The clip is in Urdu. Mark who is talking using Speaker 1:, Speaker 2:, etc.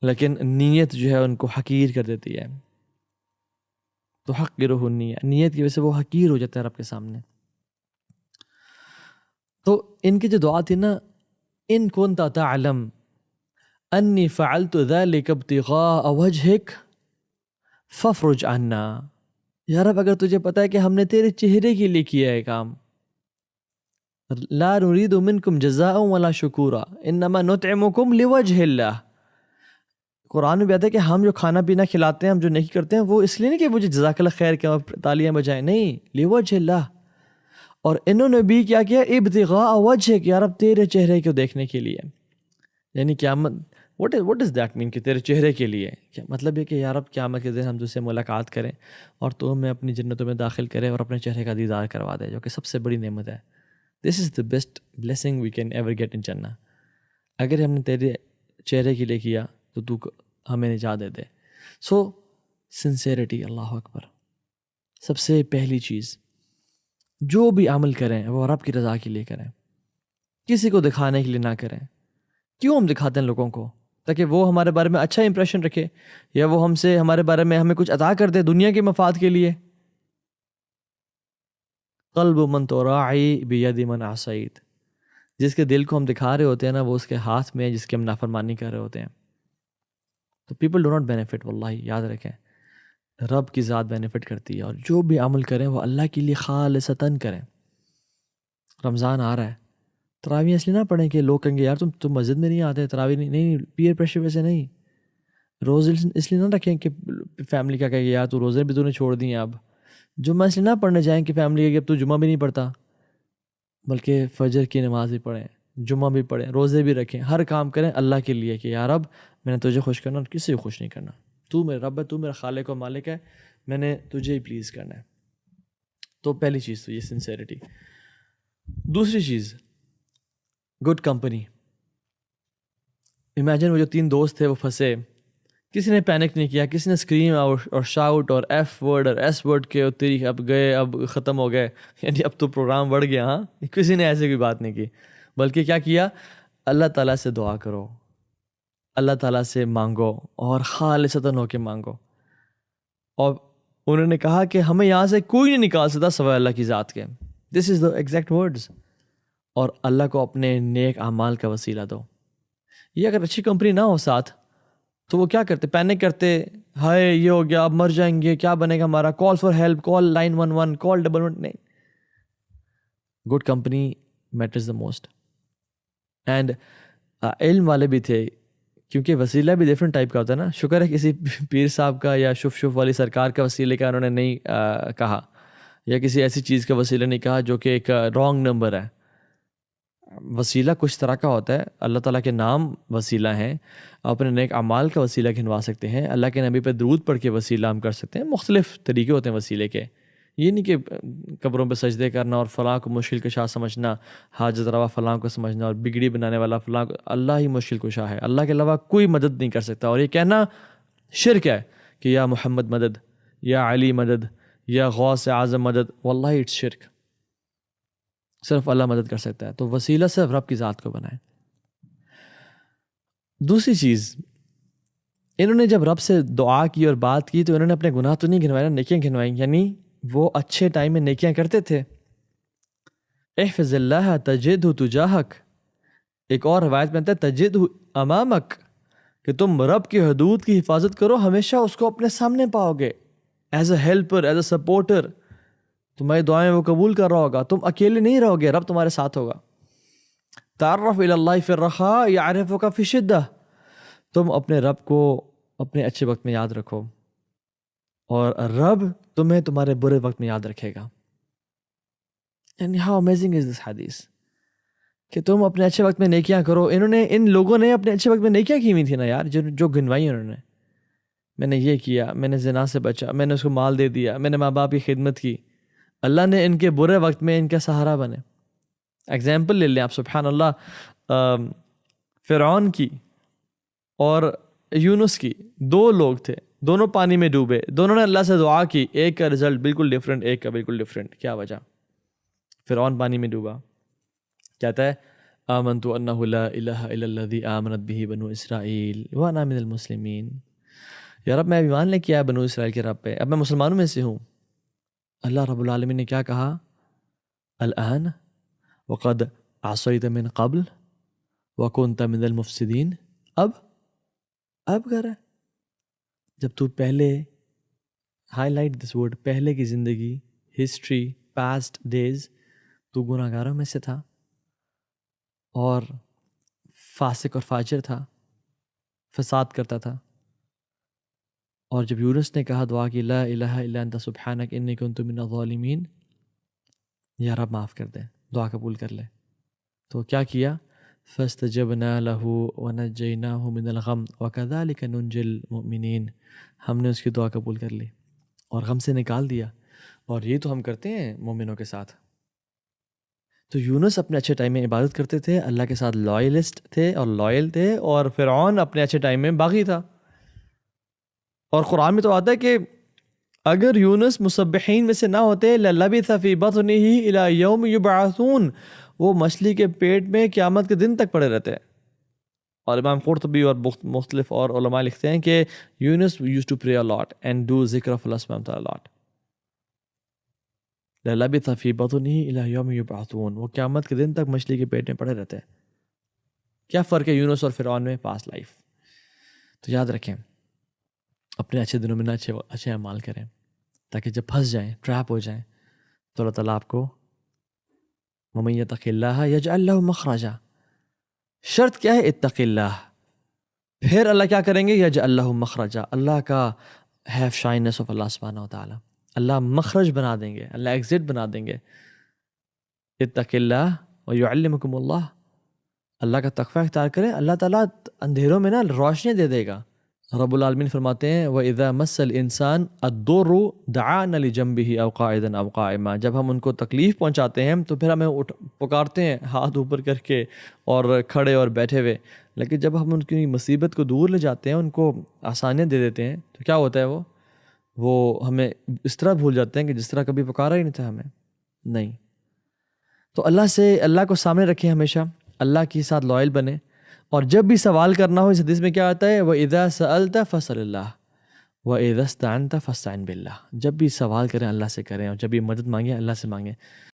Speaker 1: لیکن نیت جو ہے ان کو حقیر کر دیتی ہے. تو حقیرہ النیہ، نیت کی وجہ سے وہ حقیر ہو جاتا ہے رب کے سامنے. تو ان کی جو دعا تھی نا، ان کنت تعلم انی فعلت ذلک ابتغاء وجہک فافرج عنا. یا رب اگر تجھے پتا ہے کہ ہم نے تیرے چہرے کے لیے کیا ہے کام، لا نريد منکم جزاء ولا شکورا انما نطعمکم لوجہ اللہ. قرآن میں بھی آتا ہے کہ ہم جو کھانا پینا کھلاتے ہیں، ہم جو نہیں کرتے ہیں، وہ اس لیے نہیں کہ مجھے جزاک اللہ خیر کیا تالیاں بجائیں، نہیں، لوجہ اللہ. اور انہوں نے بھی کیا کیا؟ ابتغاء وجہ، کہ یا رب تیرے چہرے کو دیکھنے کے لیے. یعنی قیامت what does that mean کہ تیرے چہرے کے لیے؟ کیا مطلب یہ کہ یا رب قیامت کے دن ہم تجھ سے ملاقات کریں اور تو ہمیں اپنی جنتوں میں داخل کرے اور اپنے چہرے کا دیدار کروا دے، جو کہ سب سے بڑی نعمت ہے. دس از the best blessing we can ever get in Jannah. اگر ہم نے تیرے چہرے کے لیے کیا تو تو ہمیں نجات دے دے. سو سنسیریٹی، اللہ اکبر. سب سے پہلی چیز، جو بھی عمل کریں وہ رب کی رضا کے لیے کریں، کسی کو دکھانے کے لیے نہ کریں. کیوں ہم دکھاتے ہیں لوگوں کو؟ تاکہ وہ ہمارے بارے میں اچھا امپریشن رکھے، یا وہ ہم سے ہمارے بارے میں ہمیں کچھ عطا کر دے دنیا کے مفاد کے لیے. قلب من تراعی بید من عصیت، جس کے دل کو ہم دکھا رہے ہوتے ہیں نا، وہ اس کے ہاتھ میں ہے جس کی ہم نافرمانی کر رہے ہوتے ہیں. تو پیپل ڈو ناٹ بینیفٹ، واللہ یاد رکھیں، رب کی ذات بینیفٹ کرتی ہے. اور جو بھی عمل کریں وہ اللہ کے لیے خالصتاً کریں. رمضان آ رہا ہے، تراویح اس لیے نہ پڑھیں کہ لوگ کہیں گے یار تم مسجد میں نہیں آتے، تراویح نہیں، پیئر پریشر ویسے نہیں. روزے اس لیے نہ رکھیں کہ فیملی کا کہے یار تو روزے بھی تو نے چھوڑ دیے. اب جمعہ اس لیے نہ پڑھنے جائیں کہ فیملی کہ اب تو جمعہ بھی نہیں پڑھتا، بلکہ فجر کی نماز بھی پڑھیں، جمعہ بھی پڑھیں، روزے بھی رکھیں. ہر کام کریں اللہ کے لیے کہ یار اب میں نے تجھے خوش کرنا اور کسی کو خوش نہیں کرنا. تو میرا رب ہے، تو میرا خالق و مالک ہے، میں نے تجھے ہی پلیز کرنا ہے. تو پہلی چیز تو یہ سنسیریٹی. دوسری چیز، گڈ کمپنی. امیجن وہ جو 3 دوست تھے وہ پھنسے، کسی نے پینک نہیں کیا، کسی نے اسکریم اور شاؤٹ اور ایف ورڈ اور ایس ورڈ کے تیری اب گئے، اب ختم ہو گئے، یعنی اب تو پروگرام بڑھ گیا. ہاں، کسی نے ایسے کوئی بات نہیں کی، بلکہ کیا کیا؟ اللہ تعالیٰ سے دعا کرو، اللہ تعالیٰ سے مانگو اور خالصتاً ہو کے مانگو. اور انہوں نے کہا کہ ہمیں یہاں سے کوئی نہیں نکال سکتا سوائے اللہ کی ذات کے. دس از دا ایگزیکٹ ورڈز. اور اللہ کو اپنے نیک اعمال کا وسیلہ دو. یہ اگر اچھی کمپنی نہ ہو ساتھ تو وہ کیا کرتے؟ پینک کرتے، ہائے یہ ہو گیا، اب مر جائیں گے، کیا بنے گا ہمارا، call for help, call 911، call 11. نہیں، good company matters the most. And علم والے بھی تھے، کیونکہ وسیلہ بھی ڈفرینٹ ٹائپ کا ہوتا ہے نا. شکر ہے کسی پیر صاحب کا یا شف والی سرکار کا وسیلے کا انہوں نے نہیں کہا، یا کسی ایسی چیز کا وسیلہ نہیں کہا جو کہ ایک رانگ نمبر ہے. وسیلہ کچھ طرح کا ہوتا ہے. اللہ تعالیٰ کے نام وسیلہ ہیں، اپنے نیک اعمال کا وسیلہ گھنوا سکتے ہیں، اللہ کے نبی پہ درود پڑھ کے وسیلہ ہم کر سکتے ہیں. مختلف طریقے ہوتے ہیں وسیلے کے. یہ نہیں کہ قبروں پہ سجدے کرنا اور فلاں کو مشکل کشا سمجھنا، حاجت روا فلاں کو سمجھنا اور بگڑی بنانے والا فلاں کو. اللہ ہی مشکل کشا ہے، اللہ کے علاوہ کوئی مدد نہیں کر سکتا. اور یہ کہنا شرک ہے کہ یا محمد مدد، یا علی مدد، یا غوث اعظم مدد. واللہ اٹس شرک. صرف اللہ مدد کر سکتا ہے. تو وسیلہ صرف رب کی ذات کو بنائے. دوسری چیز، انہوں نے جب رب سے دعا کی اور بات کی تو انہوں نے اپنے گناہ تو نہیں گنوائے، نیکیاں گنوائیں. یعنی وہ اچھے ٹائم میں نیکیاں کرتے تھے. احفظ اللہ تجدہ تجاہک. ایک اور روایت میں آتا ہے تجدہ امامک، کہ تم رب کی حدود کی حفاظت کرو، ہمیشہ اس کو اپنے سامنے پاؤ گے. As a helper, as a supporter تمہاری دعائیں وہ قبول کر رہا ہوگا. تم اکیلے نہیں رہو گے، رب تمہارے ساتھ ہوگا. تعرف الی اللہ فی الرخاء یعرفک فی الشدہ. تم اپنے رب کو اپنے اچھے وقت میں یاد رکھو اور رب تمہیں تمہارے برے وقت میں یاد رکھے گا. یعنی ہاؤ امیزنگ از دس حدیث کہ تم اپنے اچھے وقت میں نیکیاں کرو. ان لوگوں نے اپنے اچھے وقت میں نیکیاں کی ہوئی تھی نا یار، جو گنوائی انہوں نے. میں نے یہ کیا، میں نے زنا سے بچا، میں نے اس کو مال دے دیا، میں نے ماں باپ کی خدمت کی. اللہ نے ان کے برے وقت میں ان کا سہارا بنے. ایگزامپل لے لیں آپ، سبحان اللہ، فرعون کی اور یونس کی، 2 لوگ تھے، دونوں پانی میں ڈوبے، دونوں نے اللہ سے دعا کی. ایک کا رزلٹ بالکل ڈفرینٹ، ایک کا بالکل ڈفرینٹ. کیا وجہ؟ فرعون پانی میں ڈوبا، کہتا ہے آمنت انہ لا الہ الا الذی آمنت بہ بنو اسرائیل وانا من المسلمین. یا رب میں ایمان لے کے آیا بنو اسرائیل کے رب پہ، اب میں مسلمانوں میں سے ہوں. اللہ رب العالمین نے کیا کہا؟ الآن وقد عصیت من قبل وکنت من المفسدین. اب کر رہا ہے جب تو پہلے، ہائی لائٹ دس ورڈ، پہلے کی زندگی، ہسٹری، پاسٹ ڈیز، تو گناہ گاروں میں سے تھا اور فاسق اور فاجر تھا، فساد کرتا تھا. اور جب یونس نے کہا دعا کی لا الہ الا انت سبحانک انی کنت من الظالمین، یا رب معاف کر دے، دعا قبول کر لے، تو کیا کیا؟ فاستجبنا له ونجیناہ من الغم وکذلک ننجی المؤمنین. ہم نے اس کی دعا قبول کر لی اور غم سے نکال دیا. اور یہ تو ہم کرتے ہیں مومنوں کے ساتھ. تو یونس اپنے اچھے ٹائم میں عبادت کرتے تھے، اللہ کے ساتھ لائلسٹ تھے اور لائل تھے، اور فرعون اپنے اچھے ٹائم میں باغی تھا. اور قرآن میں تو آتا ہے کہ اگر یونس مسبحین میں سے نہ ہوتے للبث فی بطنہ الی یوم یبعثون، وہ مچھلی کے پیٹ میں قیامت کے دن تک پڑے رہتے. اور امام قرطبی اور مختلف اور علماء لکھتے ہیں کہ یونس used to pray a lot and do ذکر of Allah subhanahu wa ta'ala a lot. للبث فی بطنہ الی یوم یبعثون، وہ قیامت کے دن تک مچھلی کے پیٹ میں پڑے رہتے ہیں. کیا فرق ہے یونس اور فرعون میں؟ پاس لائف. تو یاد رکھیں اپنے اچھے دنوں میں نہ اچھے اعمال کریں تاکہ جب پھنس جائیں، ٹریپ ہو جائیں، تو اللہ تعالیٰ آپ کو وَمَن یتق اللہ یجعل لہ مخرجا. شرط کیا ہے؟ اتق اللہ. پھر اللہ کیا کریں گے؟ یجعل لہ مخرجا. اللہ کا ہیو شائنس آف اللہ سبحانہ وتعالی، اللہ مخرج بنا دیں گے، اللہ ایگزٹ بنا دیں گے. اتق اللہ ویعلمکم اللہ. اللہ کا تقوی اختیار کریں، اللہ تعالیٰ اندھیروں میں نا روشنی دے دے گا. رب العالمین فرماتے ہیں وَإِذَا مَسَّ الْإِنسَانَ الضُّرُّ دَعَانَ لِجَنبِهِ أَوْ قَاعِدًا أَوْ قَائِمًا. جب ہم ان کو تکلیف پہنچاتے ہیں تو پھر ہمیں پکارتے ہیں ہاتھ اوپر کر کے اور کھڑے اور بیٹھے ہوئے. لیکن جب ہم ان کی مصیبت کو دور لے جاتے ہیں، ان کو آسانیاں دے دیتے ہیں، تو کیا ہوتا ہے؟ وہ ہمیں اس طرح بھول جاتے ہیں کہ جس طرح کبھی پکارا ہی نہیں تھا ہمیں. نہیں، تو اللہ کو سامنے رکھیں، ہمیشہ اللہ کے ساتھ لائل بنیں. اور جب بھی سوال کرنا ہو، اس حدیث میں کیا آتا ہے؟ وَإِذَا سَأَلْتَ فَاسْأَلِ اللَّهَ وَإِذَا اسْتَعَنْتَ فَاسْتَعِنْ بِاللَّهِ. جب بھی سوال کریں اللہ سے کریں، اور جب بھی مدد مانگیں اللہ سے مانگیں.